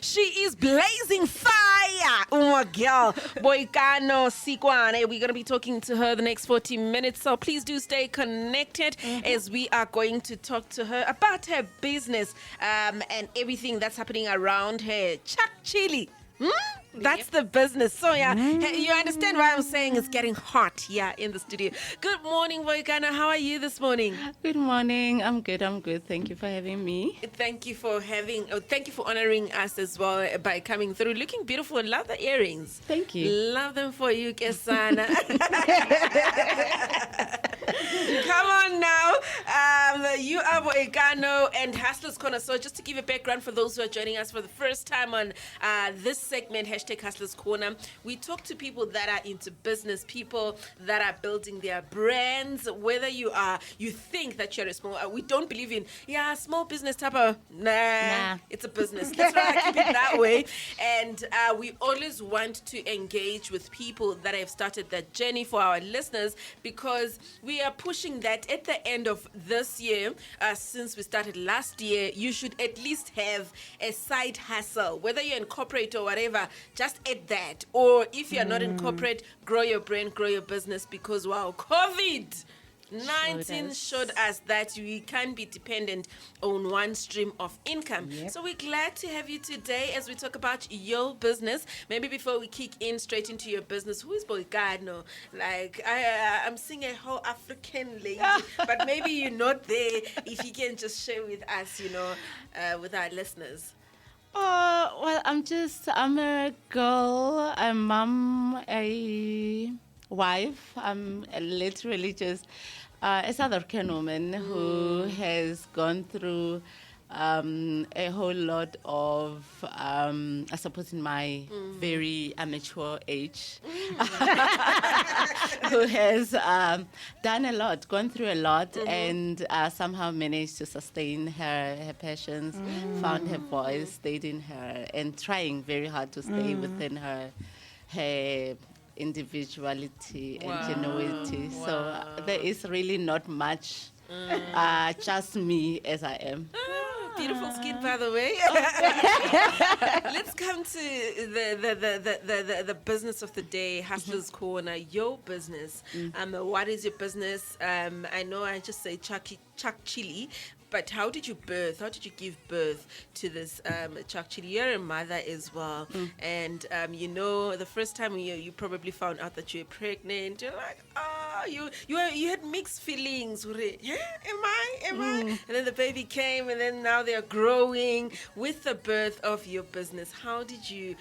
She is blazing fire. Oh my girl, Boikano Sikwane. We're going to be talking to her the next 40 minutes. So please do stay connected as we are going to talk to her about her business and everything that's happening around her. Chuck Chilli. That's the business. So yeah, you understand why I'm saying it's getting hot here in the studio. Good morning, Boikano. How are you this morning? Good morning. I'm good. Thank you for having me. Thank you for honoring us as well by coming through. Looking beautiful. Love the earrings. Thank you. Love them for you, Kesana. Come on now. You are Boikano and Hustlers Corner. So just to give a background for those who are joining us for the first time on this segment, #Hustlers Corner, we talk to people that are into business, people that are building their brands, whether you think that you're a small, we don't believe in, small business type of, nah. It's a business. Let's rather keep it that way. And we always want to engage with people that have started that journey for our listeners, because we are pushing that at the end of this year, since we started last year, you should at least have a side hustle, whether you're in corporate or whatever, just add that. Or if you're not in corporate, grow your brand, grow your business, because COVID-19 showed us that we can't be dependent on one stream of income. Yep. So we're glad to have you today as we talk about your business. Maybe before we kick in straight into your business, who is Boikano? Like, I'm seeing a whole African lady, but maybe you're not there. If you can just share with us, with our listeners. Well, I'm a girl, a mom, a wife. I'm literally just a South African woman who has gone through a whole lot of, I suppose in my very amateur age, who has done a lot, gone through a lot, and somehow managed to sustain her passions, found her voice, stayed in her, and trying very hard to stay within her individuality and genuinity. Wow. So there is really not much, just me as I am. Beautiful skin, by the way. Let's come to the business of the day, Hustlers Corner, your business. What is your business? I know I just say Chuck Chilli, but how did you give birth to this Chuck Chilli? You're a mother as well. And, the first time you probably found out that you were pregnant, you're like, you had mixed feelings. Yeah, am I? And then the baby came, and then now they're growing with the birth of your business. How did you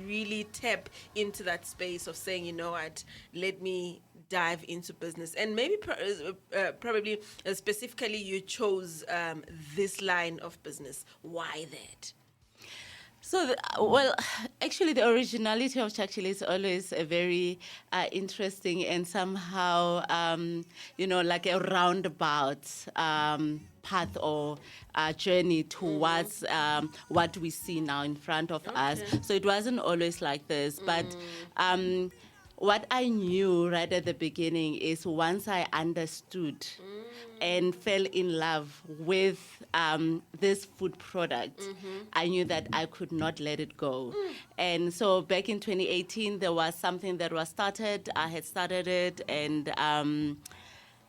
really tap into that space of saying, you know what, let me dive into business? And maybe probably specifically you chose this line of business. Why that? So, actually, the originality of Chuck Chilli is always a very interesting and somehow, like a roundabout path or journey towards what we see now in front of us. So it wasn't always like this, but what I knew right at the beginning is once I understood and fell in love with this food product, I knew that I could not let it go. And so back in 2018, there was something that was started. I had started it, and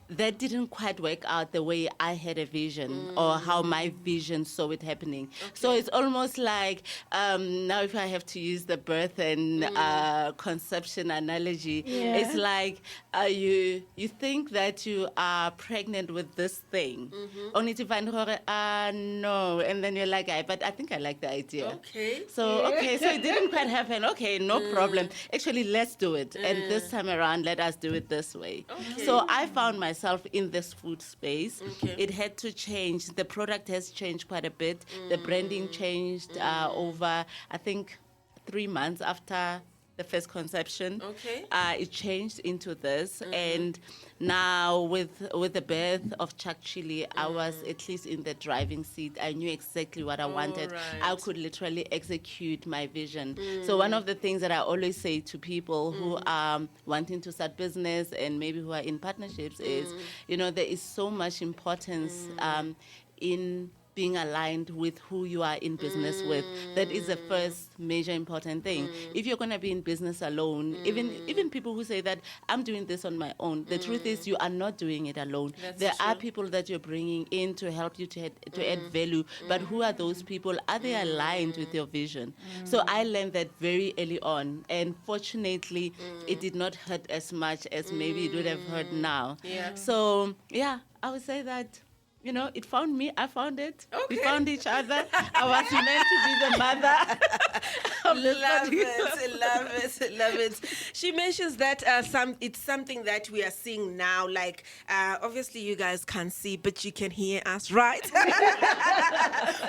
that didn't quite work out the way I had a vision or how my vision saw it happening. So it's almost like now if I have to use the birth and conception analogy, it's like you think that you are pregnant with this thing, only to find no, and then you're like, but I think I like the idea. So it didn't quite happen. No problem. Actually, let's do it. And this time around, let us do it this way. So I found myself in this food space. It had to change. The product has changed quite a bit. The branding changed over, I think, 3 months after the first conception. It changed into this. And now with the birth of Chuck Chilli, I was at least in the driving seat. I knew exactly what I wanted. I could literally execute my vision. So one of the things that I always say to people who are wanting to start business and maybe who are in partnerships is, there is so much importance in being aligned with who you are in business with. That is the first major important thing. If you're going to be in business alone, even people who say that I'm doing this on my own, the truth is you are not doing it alone. There are people that you're bringing in to help you to add value, but who are those people? Are they aligned with your vision? So I learned that very early on, and fortunately it did not hurt as much as maybe it would have hurt now. So yeah, I would say that, you know, it found me, I found it. We found each other. I was meant to be the mother. Love it. She mentions that it's something that we are seeing now. Like, obviously you guys can't see, but you can hear us, right?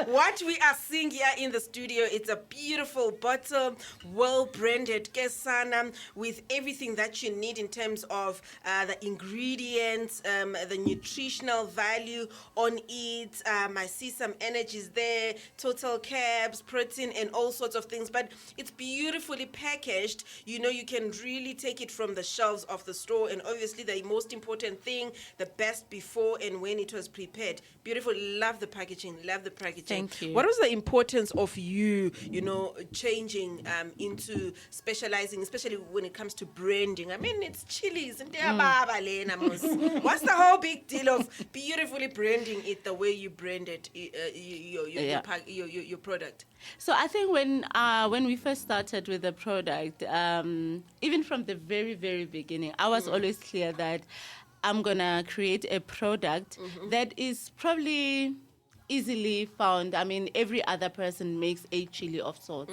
What we are seeing here in the studio, it's a beautiful bottle, well-branded Kesana, with everything that you need in terms of the ingredients, the nutritional value on it. I see some energies there, total carbs, protein, and all sorts of things. But it's beautifully packaged. You know, you can really take it from the shelves of the store. And obviously, the most important thing, the best before and when it was prepared. Beautiful. Love the packaging. Love the packaging. Thank you. What was the importance of you know, changing into specializing, especially when it comes to branding? I mean, it's Chillis. What's the whole big deal of beautifully branding it the way you branded your product? So I think when we first started with the product, even from the very, very beginning, I was always clear that I'm going to create a product that is probably easily found. I mean, every other person makes a chili of sorts.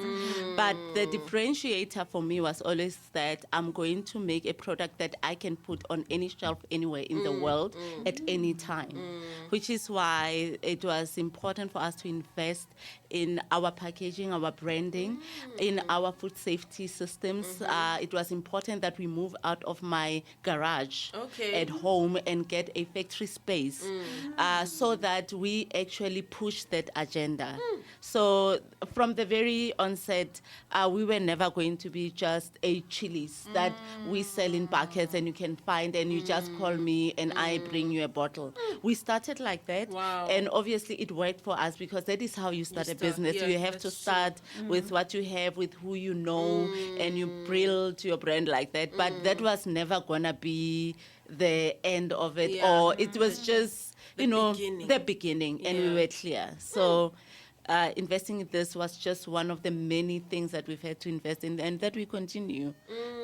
But the differentiator for me was always that I'm going to make a product that I can put on any shelf anywhere in the world at any time, which is why it was important for us to invest in our packaging, our branding, in our food safety systems. It was important that we move out of my garage at home and get a factory space so that we actually push that agenda. So from the very onset, we were never going to be just a Chillis that we sell in buckets and you can find and you just call me and I bring you a bottle. We started like that. And obviously it worked for us because that is how you start a business. You have to start with what you have, with who you know, and you build your brand like that. But that was never going to be the end of it, or it was just the beginning, and we were clear. So investing in this was just one of the many things that we've had to invest in and that we continue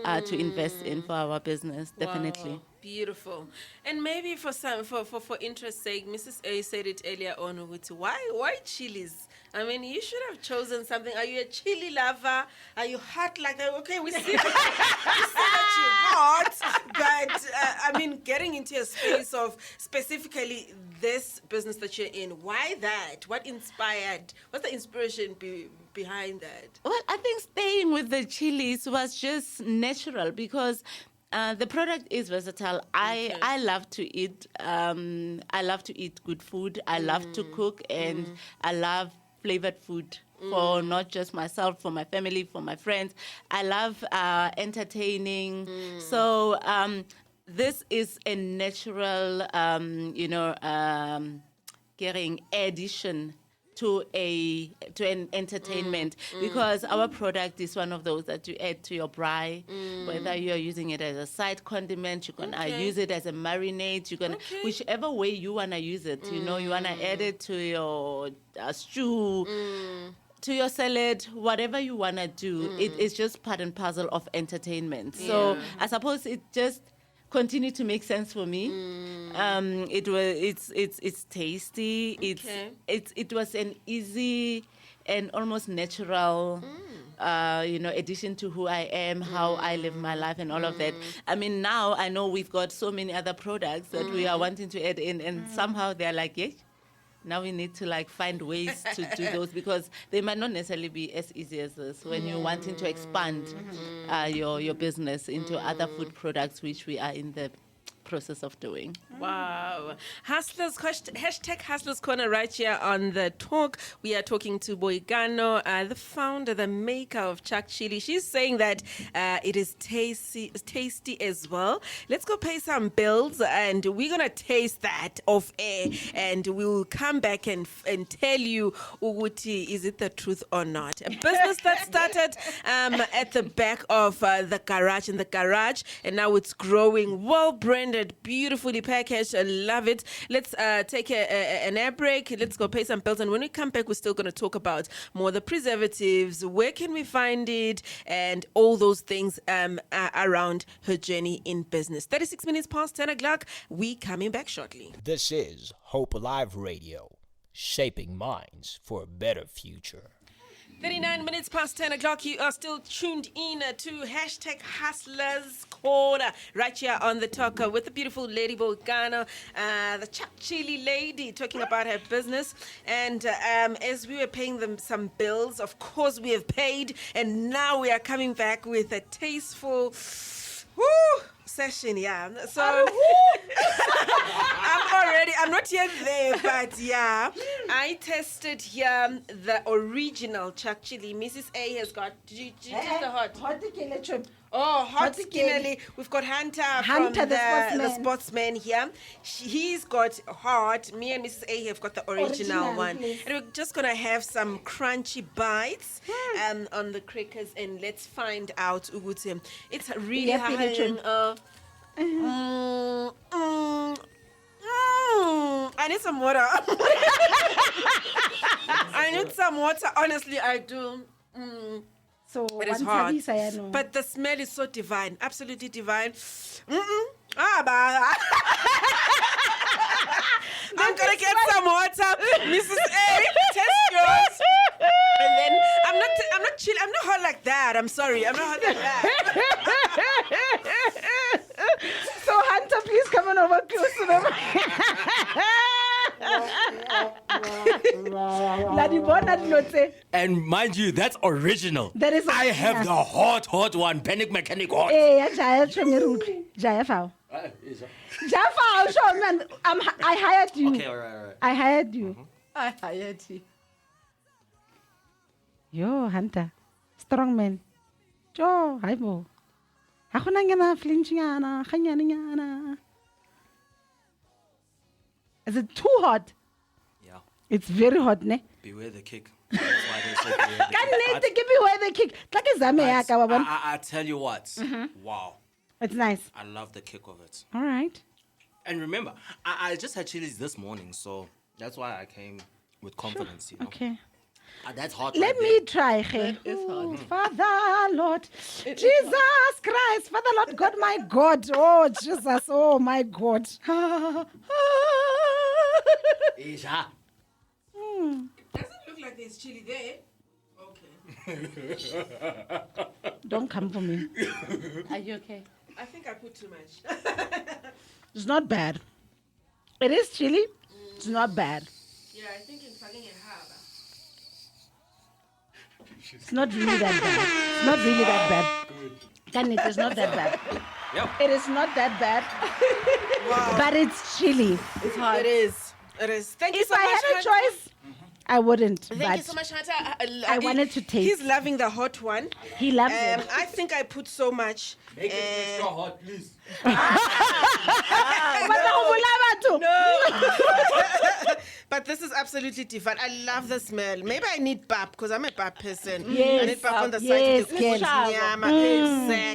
to invest in for our business, definitely. Wow. Beautiful. And maybe for interest's sake, Mrs. A said it earlier on, why Chillis? I mean, you should have chosen something. Are you a chili lover? Are you hot like that? Okay, we see that, you're hot, but I mean, getting into a space of specifically this business that you're in, why that? What inspired? What's the inspiration behind that? Well, I think staying with the chilies was just natural because the product is versatile. I love to eat. I love to eat good food. I love to cook, and I love flavored food for not just myself, for my family, for my friends. I love entertaining. So this is a natural, getting addition to an entertainment because our product is one of those that you add to your braai, whether you are using it as a side condiment, you're gonna use it as a marinade, you're gonna whichever way you wanna use it. You know, you wanna add it to your stew, to your salad, whatever you wanna do. It is just part and parcel of entertainment. So I suppose it just continue to make sense for me. It's tasty. It was an easy and almost natural addition to who I am, how I live my life and all of that. I mean, now I know we've got so many other products that we are wanting to add in, and somehow they're like, now we need to find ways to do those because they might not necessarily be as easy as this when you're wanting to expand your business into other food products, which we are in the process of doing. Wow. Hustlers, hashtag Hustlers Corner right here on the talk. We are talking to Boikano, the founder, the maker of Chuck Chilli. She's saying that it is tasty as well. Let's go pay some bills and we're going to taste that off air and we'll come back and tell you, Uguti, is it the truth or not? A business that started at the back of the garage, and now it's growing, well-branded, beautifully packaged. I love it. Let's take an air break. Let's go pay some bills. And when we come back, we're still going to talk about more the preservatives, where can we find it, and all those things around her journey in business. 36 minutes past 10 o'clock. We coming back shortly. This is Hope Alive Radio, shaping minds for a better future. 39 minutes past 10 o'clock. You are still tuned in to hashtag Hustlers Corner right here on the talk with the beautiful lady Boikano, the Chuck Chilli lady, talking about her business. And as we were paying them some bills, of course we have paid, and now we are coming back with a tasteful session, yeah. So I'm not yet there, but yeah, I tested here the original Chuck Chilli. Mrs. A has got, did you taste the hot? Hot skinny. We've got Hunter from the sportsman here. He's got hot. Me and Mrs. A have got the original one. Please. And we're just going to have some crunchy bites on the crackers, and let's find out, Uguti. It's really high. I need some water. I need some water. Honestly, I do. So it is hot, but the smell is so divine, absolutely divine. I'm gonna get some water, Mrs. A. Test yours, and then I'm not chill. I'm not hot like that. I'm sorry, I'm not hot like that. So Hunter, please come on over close to them. And mind you, that's original. That is I have the hot one, Panic Mechanic hot. I hired you. Okay, all right. I hired you. I hired you. Yo, Hunter. Strong man. Jo, hi mo. Ako na nga na flinching ana, kanya na. Is it too hot? Yeah. It's very hot, ne? Beware the kick. That's why they say beware the kick. Give me where the kick. I tell you what. Wow. It's nice. I love the kick of it. All right. And remember, I just had Chillis this morning, so that's why I came with confidence, you know. Okay. That's hot. Let right me there. try. That is hot. Father, Lord, Jesus Christ, Father, Lord, God, my God. Oh, Jesus, oh, my God. Isha. Doesn't look like there's chili there. Okay. Don't come for me. Are you okay? I think I put too much. It's not bad. It is chili. It's not bad. Yeah, I think in fucking it hard. It's not really that bad. It's not really that bad. Can it is not that bad. Yep. It is not that bad. Wow. But it's chili. It's hot. It is. Thank you If so much. I had a Hunter. choice, I wouldn't. Thank but you so much, Hunter. I wanted to taste. He's loving the hot one. He loves it. I think I put so much. Make it extra hot, please. But this is absolutely different. I love the smell. Maybe I need pap because I'm a pap person. Yes, I need pap on the yes, side.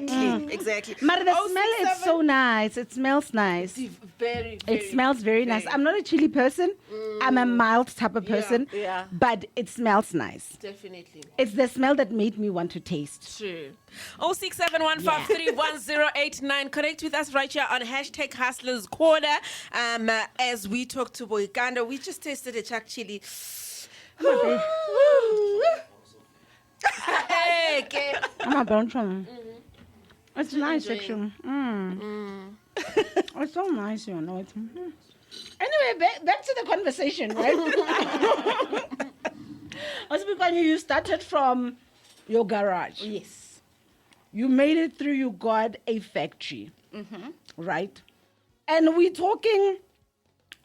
yes. Exactly. But the smell is so nice. It smells nice. Very, It smells very nice. I'm not a chili person. I'm a mild type of person. Yeah. But it smells nice. Definitely. It's the smell that made me want to taste. True. 0671531089. Connect with us right here on hashtag Hustlers Corner. As we talk to Boikano, we just tasted a Chuck Chilli. Hey, okay. It's nice, actually. It's so nice, you know. Anyway, back to the conversation, right? Also, because you started from your garage. Yes. You made it through, you got a factory, right? And we're talking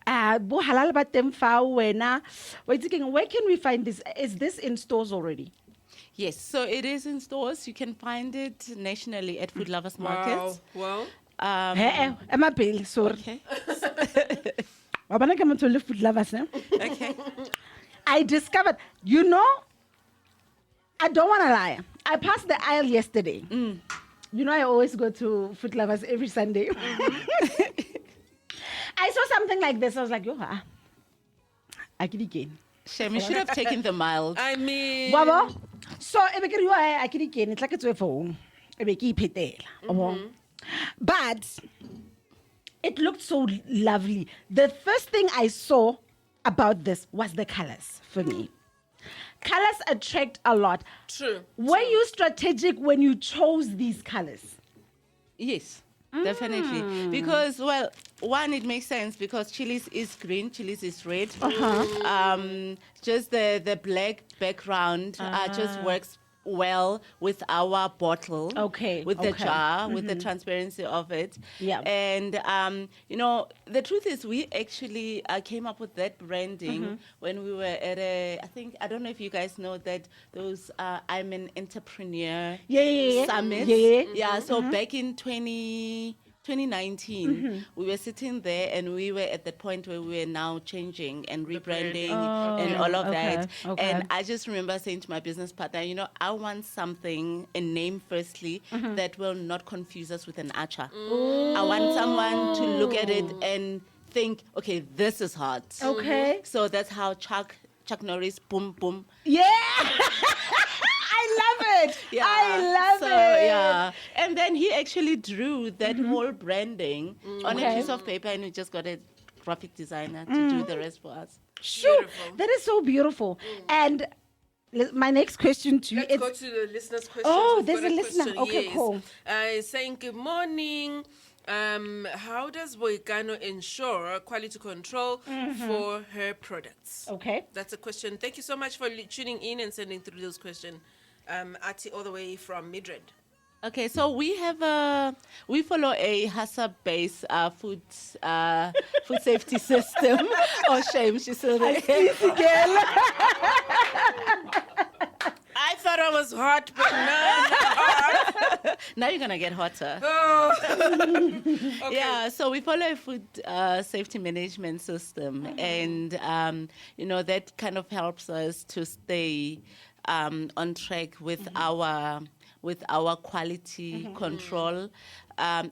bo halal ba teng fao wena. We're thinking, where can we find this? Is this in stores already? Yes, so it is in stores. You can find it nationally at food lovers markets. Wow. Emma Bill, sorry. Okay. Wabana kama tole food lovers, eh? Okay. I discovered, I don't want to lie. I passed the aisle yesterday. You know, I always go to Food Lovers every Sunday. I saw something like this. I was like, I can again. Shame, you should have taken the mild. I mean, Wabo? So, I can again. It's like it's a phone. But it looked so lovely. The first thing I saw about this was the colors for me. Colors attract a lot. True. Were you strategic when you chose these colors? Yes, definitely. Because, well, one, it makes sense because Chillis is green, Chillis is red. Just the black background just works well with our bottle. Okay, With the okay. jar, with the transparency of it. Yeah. And, the truth is we actually came up with that branding when we were at I don't know if you guys know that those I'm an entrepreneur Yeah. summits. Yeah. So back in 2019, we were sitting there and we were at the point where we were now changing and rebranding and all of that. Okay. And I just remember saying to my business partner, I want something, a name firstly, that will not confuse us with an archer. I want someone to look at it and think, okay, this is hot. Okay. So that's how Chuck Norris, boom, boom. Yeah. I love it. I love it. Yeah. And then he actually drew that whole branding on a piece of paper, and we just got a graphic designer to do the rest for us. Sure. Beautiful. That is so beautiful. And my next question to you Let's go to the listener's question. Oh, We've there's got a listener. question, Okay, yes. cool. Saying good morning. How does Boikano ensure quality control for her products? Okay. That's a question. Thank you so much for tuning in and sending through those questions. Ati, all the way from Madrid. Okay, so we follow a HACCP-based food safety system. Oh, shame, she's still there. I thought I was hot, but no. Now you're gonna get hotter. Oh. Okay. Yeah, so we follow a food safety management system, and that kind of helps us to stay on track with our quality control,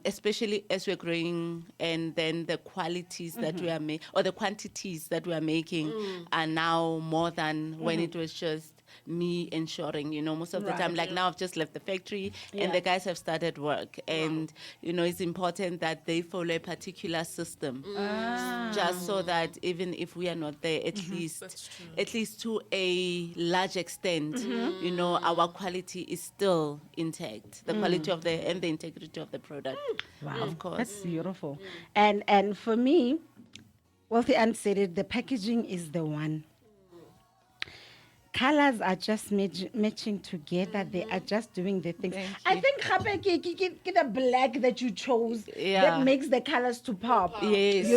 especially as we're growing, and then the qualities that we are making, or the quantities that we are making, are now more than when it was just me ensuring, most of the time, like now I've just left the factory and the guys have started work, and it's important that they follow a particular system, just so that even if we are not there, at least to a large extent, our quality is still intact, the quality of and the integrity of the product. Wow. Of course. That's beautiful. And for me, Wealthy Ann said it, the packaging is the one. Colors are just matching together. They are just doing the things. I think the black that you chose that makes the colors to pop. Yes.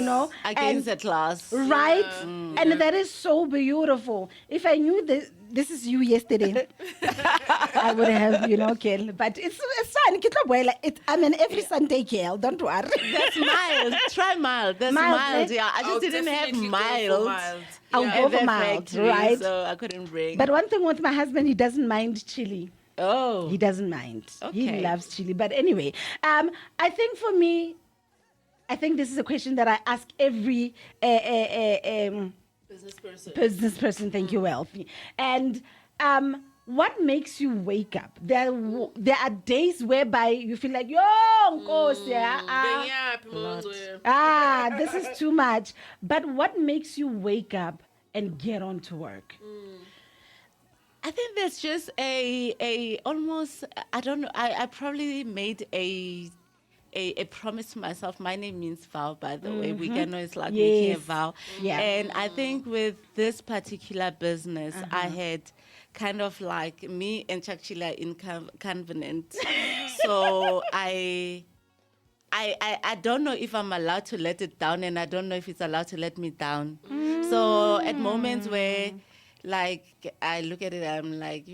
Against the glass. Right? And that is so beautiful. If I knew this is you yesterday, I would have, Kel. But it's fine. I'm an every Sunday, Kel. Don't worry. That's mild. Try mild. That's mild. Yeah, I just didn't have mild. I'll go for mild, factory, right? So I couldn't bring. But one thing with my husband, he doesn't mind chili. Oh. He doesn't mind. He Okay. loves chili. But anyway, I think for me, this is a question that I ask every business person. Thank you, Wealthy. And what makes you wake up? There are days whereby you feel like, yo, Nkosi, this is too much. But what makes you wake up and get on to work? I think there's just a almost, I don't know, I probably made a promise to myself. My name means vow, by the way. Boikano is like making a vow. Yeah. And I think with this particular business, I had kind of like me and Chuck Chilli in covenant. So I I don't know if I'm allowed to let it down, and I don't know if it's allowed to let me down. So at moments where, like, I look at it, I'm like,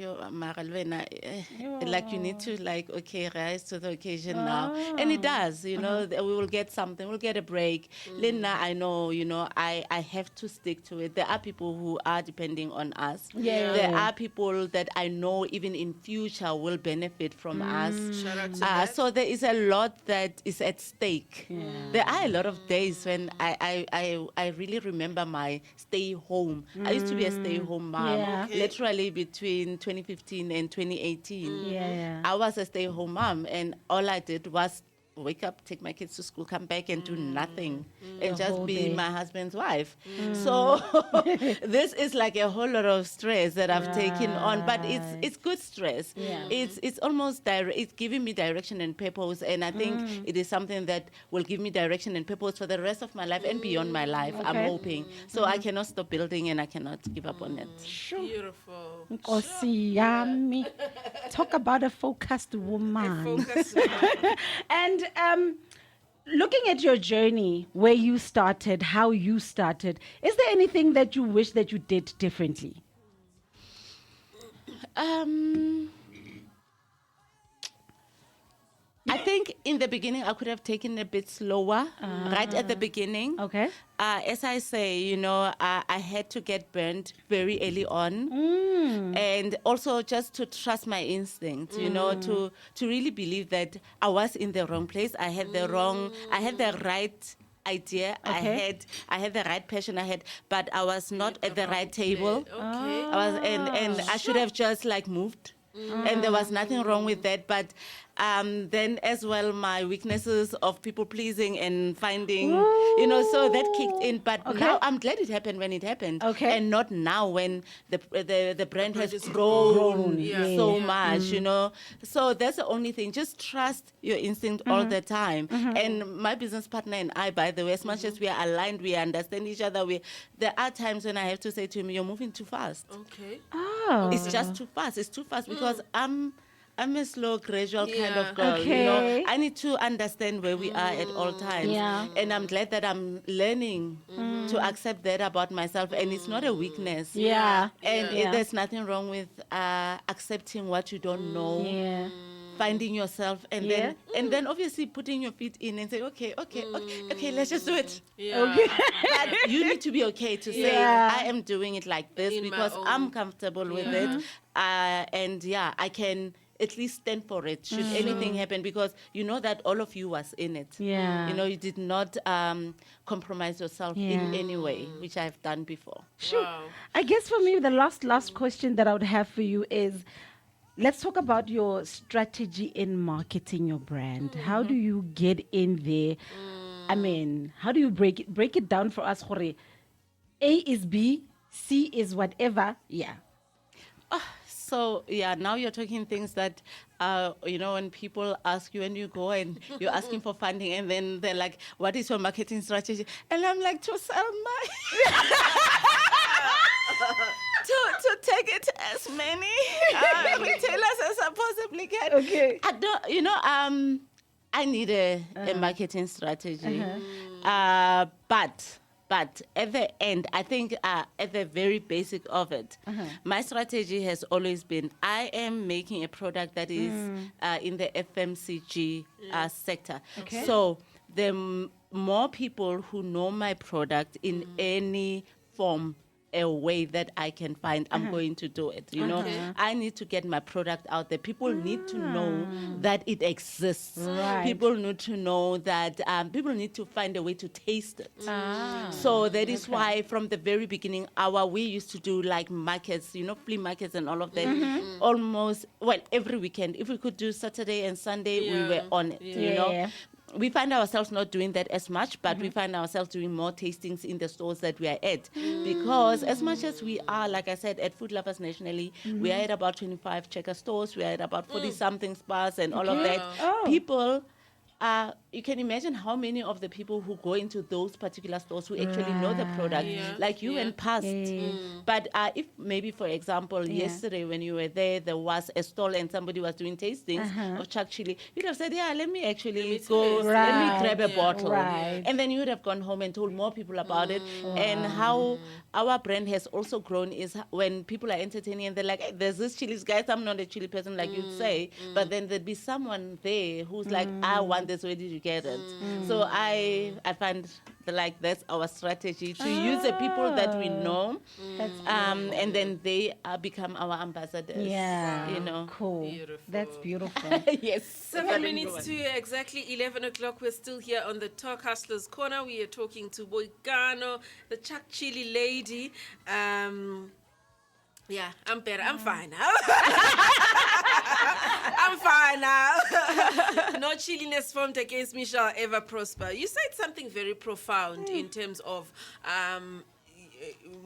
like you need to, like, okay, rise to the occasion now. And it does, you know, we will get something, we'll get a break. Linda, I know, you know, I have to stick to it. There are people who are depending on us. Yeah. There are people that I know even in future will benefit from us. Shout out to that. So there is a lot that is at stake. There are a lot of days when I really remember my stay home. I used to be a stay home mom, Yeah. Okay. literally between 2015 and 2018. Yeah. I was a stay home mom, and all I did was wake up, take my kids to school, come back and do nothing and The just whole be day. my husband's wife. So this is like a whole lot of stress that I've taken on, but it's good stress. Yeah. It's almost it's giving me direction and purpose, and I think it is something that will give me direction and purpose for the rest of my life and beyond my life. I'm Okay. hoping. So I cannot stop building and I cannot give up on it. Beautiful. Nkosi yami. Talk about a focused woman. Focus. And looking at your journey, where you started, how you started, is there anything that you wish that you did differently? I think in the beginning I could have taken a bit slower, right at the beginning. Okay. As I say, you know, I had to get burned very early on, and also just to trust my instinct, you know, to really believe that I was in the wrong place. I had the right idea. Okay. I had the right passion. But I was not at the right table. Okay. I was, and I should have just like moved. And there was nothing wrong with that. But then as well, my weaknesses of people pleasing and finding, you know, so that kicked in. But Okay. now I'm glad it happened when it happened. Okay. And not now when the brand has has grown Yeah. so Yeah. much, you know. So that's the only thing. Just trust your instinct all the time. And my business partner and I, by the way, as much as we are aligned, we understand each other. There are times when I have to say to him, "You're moving too fast. Okay. Oh. It's just too fast. It's too fast because I'm a slow, gradual kind Yeah. of girl. You Okay. know, I need to understand where we are at all times. Yeah. And I'm glad that I'm learning to accept that about myself. And it's not a weakness. Yeah. And Yeah. there's nothing wrong with accepting what you don't know. Yeah. Finding yourself and then obviously putting your feet in and say, okay, let's just do it. Yeah. But you need to be okay to say, Yeah. I am doing it like this In my because own- I'm comfortable with it. And yeah, I can at least stand for it should anything happen because you know that all of you was in it. Yeah. You know, you did not compromise yourself Yeah. in any way, which I've done before. Sure. Wow. I guess for me, the last question that I would have for you is, let's talk about your strategy in marketing your brand. How do you get in there? I mean, how do you break it down for us? Hore, A is B, C is whatever. Yeah. So yeah, now you're talking things that, you know, when people ask you and you go and you're asking for funding and then they're like, what is your marketing strategy? And I'm like, to sell my, to take it to as many retailers as I possibly can. Okay. I don't, you know, I need a marketing strategy. But at the end, I think at the very basic of it, my strategy has always been I am making a product that is in the FMCG sector. Okay. So the more people who know my product in any form, a way that I can find, I'm going to do it. You know, I need to get my product out there. People need to know that it exists. Right. People need to know that people need to find a way to taste it. So that is why from the very beginning, we used to do like markets, you know, flea markets and all of that. Almost, well, every weekend. If we could do Saturday and Sunday, we Yeah. were on it, you Yeah. know. We find ourselves not doing that as much, but we find ourselves doing more tastings in the stores that we are at. Because as much as we are, like I said, at Food Lovers nationally, we are at about 25 checker stores, we are at about 40-something spas and all of that. Oh. People you can imagine how many of the people who go into those particular stores who actually know the product, Yeah. like you Yeah. went past. But if maybe, for example, yesterday when you were there was a stall and somebody was doing tastings of Chuck Chilli, you'd have said, yeah, let me actually go, taste. let me Right. grab a Yeah. bottle. Right. And then you would have gone home and told more people about it. And how our brand has also grown is when people are entertaining and they're like, hey, there's this chilies, guys, I'm not a chili person like you'd say, but then there'd be someone there who's like, I want this, where did you get it? So I find like that's our strategy, to use the people that we know, That's and then they become our ambassadors. yeah. You know. Cool. Beautiful. That's beautiful. Yes. 7 minutes to exactly 11 o'clock. We're still here on the Talk Hustlers Corner. We are talking to Boikano, the Chuck Chilli lady. Yeah, I'm better. I'm fine now. I'm fine now. No chilliness formed against me shall ever prosper. You said something very profound in terms of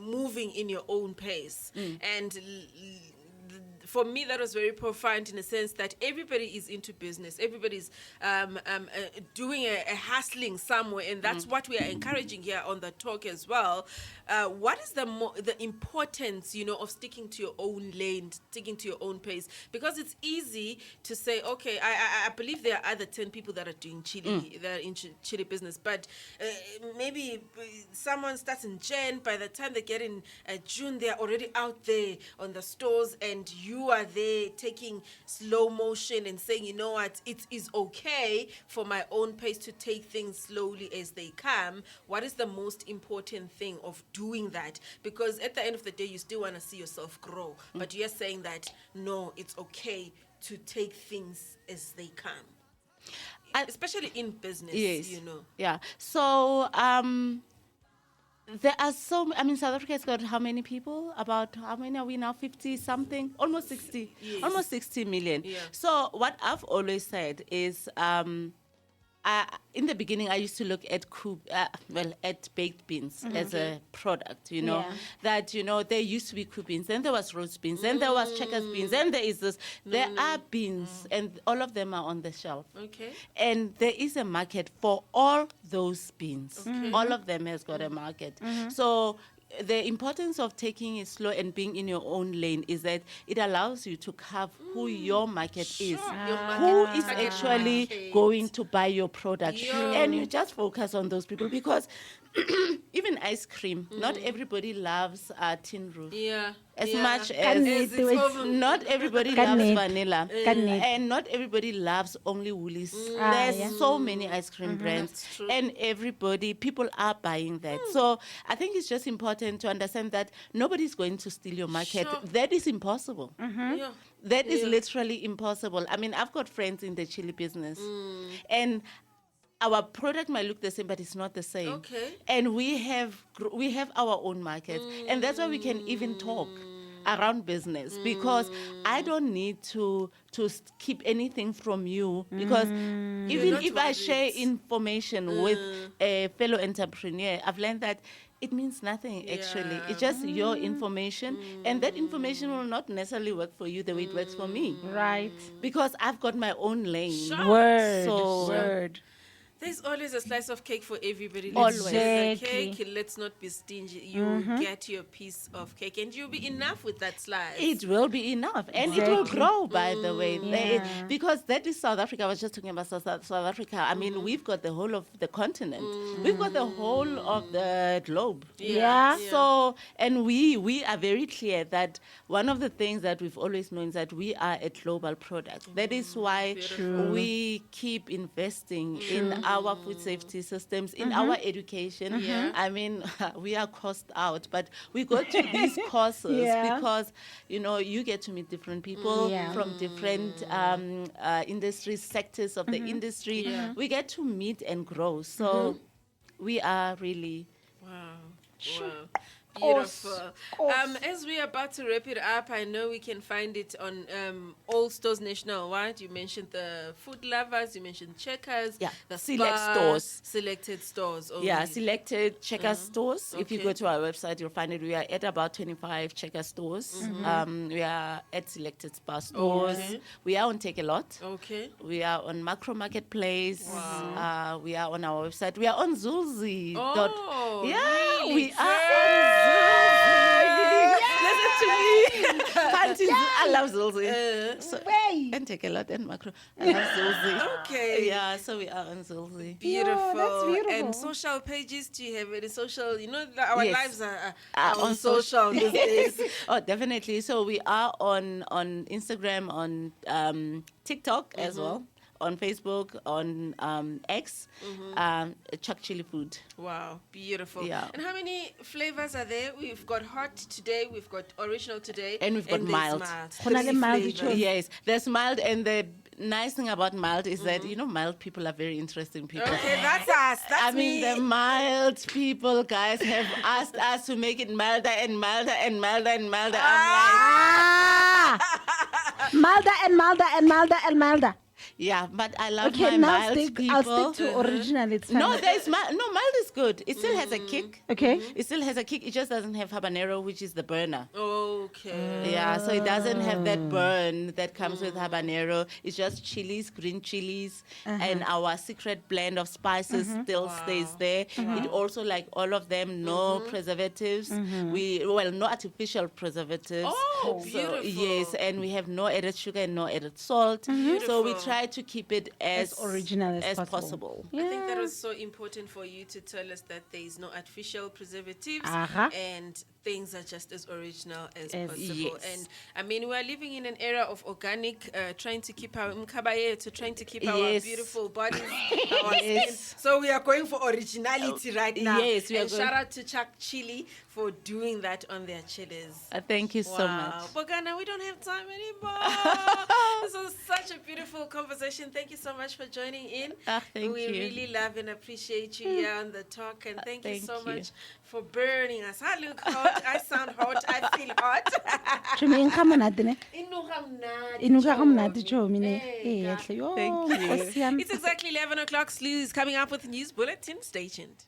moving in your own pace. And for me, that was very profound in the sense that everybody is into business. Everybody's doing a hustling somewhere, and that's what we are encouraging here on the talk as well. What is the importance, of sticking to your own lane, sticking to your own pace? Because it's easy to say, okay, I believe there are other 10 people that are doing chili, that are in chili business, but maybe someone starts in Jan. By the time they get in June, they're already out there on the stores, and you are there taking slow motion and saying, you know what, it is okay for my own pace to take things slowly as they come. What is the most important thing of doing that? Because at the end of the day, you still want to see yourself grow, but you're saying that no, it's okay to take things as they come, especially in business. Yes. Yeah. So there are South Africa has got how many people? About how many are we now? 50 something? Almost 60. Yes. Almost 60 million. Yeah. So what I've always said is, in the beginning, I used to look at at baked beans as a product, Yeah. that, there used to be coup beans, then there was roast beans, then there was checkers beans, then there is this. There are beans, and all of them are on the shelf. Okay. And there is a market for all those beans. All of them has got a market. So the importance of taking it slow and being in your own lane is that it allows you to carve who your market is. Your Who market is target actually market. going to buy your product. Yeah. And you just focus on those people, because even ice cream, not everybody loves tin roof. Yeah. As Yeah. much Can as we do it? not everybody Can loves we? vanilla, Can we? and not everybody loves only Woolies. Ah, There's yeah. so many ice cream brands, That's true. and people are buying that. So I think it's just important to understand that nobody's going to steal your market. Sure. That is impossible. Yeah. That is Yeah. literally impossible. I mean, I've got friends in the chili business, and our product might look the same, but it's not the same. Okay. And we have our own markets, and that's why we can even talk around business, because I don't need to keep anything from you, because even not if I worried. share information with a fellow entrepreneur, I've learned that it means nothing actually. Yeah. It's just your information, and that information will not necessarily work for you the way it works for me, Right. because I've got my own lane. Sure. Word. So- Word. There's always a slice of cake for everybody. Always. share the Exactly. cake. Let's not be stingy. You get your piece of cake, and you'll be enough with that slice. It will be enough, and it will Exactly. grow, by the way. Yeah. Because that is South Africa. I was just talking about South Africa. I mean, we've got the whole of the continent. We've got the whole of the globe. Yeah. So, and we are very clear that one of the things that we've always known is that we are a global product. That is why we keep investing in our food safety systems, in our education. Yeah. I mean, we are cost out, but we go to these courses Yeah. because, you get to meet different people Yeah. from different industries, sectors of the industry. Yeah. We get to meet and grow. So we are really... Wow. Wow. Beautiful. Course. As we're about to wrap it up, I know we can find it on all stores nationwide. You mentioned the Food Lovers, you mentioned Checkers, Yeah, the select Spar, stores. selected stores. Only. Yeah, selected Checker stores. If you Okay. go to our website, you'll find it. We are at about 25 Checker stores. We are at selected Spar stores. Okay. We are on Take a Lot. Okay. We are on Macro Marketplace. Wow. We are on our website. We are on Zulzi. Oh, yeah, really? we are on Zulzi. Listen to me. Panties, I love Zulzi. So, Way. and Take a Lot and Macro. I love Zulzi. Okay. Yeah, so we are on Zulzi. Beautiful. that's beautiful. And social pages, do you have any social? You know, that our Yes. lives are On on social these days. Oh, definitely. So we are on Instagram, on TikTok as well, on Facebook, on X, Chuck Chilli Food. Wow, beautiful. Yeah. And how many flavors are there? We've got hot today, we've got original today, And we've got there's mild. Go na le Three mild flavors. choice. Yes, there's mild, and the nice thing about mild is that mild people are very interesting people. Okay, that's us. That's I mean, me. the mild people, guys, have asked us to make it milder and milder and milder and milder. I'm Milder and milder and milder and milder. like, yeah, but I love Okay, my now mild people. I'll stick to original. It's fine. No, there's mild. No, mild is good. It still has a kick. Okay. It still has a kick. It just doesn't have habanero, which is the burner. Okay. Yeah, so it doesn't have that burn that comes with habanero. It's just chilies, green chilies, and our secret blend of spices still stays there. It also, like all of them, no preservatives. No artificial preservatives. Oh, So, beautiful. yes, and we have no added sugar and no added salt. So we Beautiful. try to keep it as original as possible. I think that was so important for you to tell us that there is no artificial preservatives and things are just as original as possible. Yes. And I mean, we are living in an era of organic, trying to keep our trying to keep our Yes. beautiful bodies, our skin. Yes. So we are going for originality right now. yes, we are and going- shout out to Chuck Chilli for doing that on their Chillis. Thank you so much. Boikano, we don't have time anymore. This was such a beautiful conversation. Thank you so much for joining in. Thank we you. really love and appreciate you here on the talk. And thank you thank so you. much for burning us. I look hot. I sound hot. I feel hot. Tjhomi inkga monate ne? Inuka mnandi, Inuka kamnate Tjhomi. tjhomi ne. Hey, Eh, yahle. Yo, Thank you. Nkosi yami. It's exactly 11 o'clock. Slew is coming up with news bulletin. Stay tuned.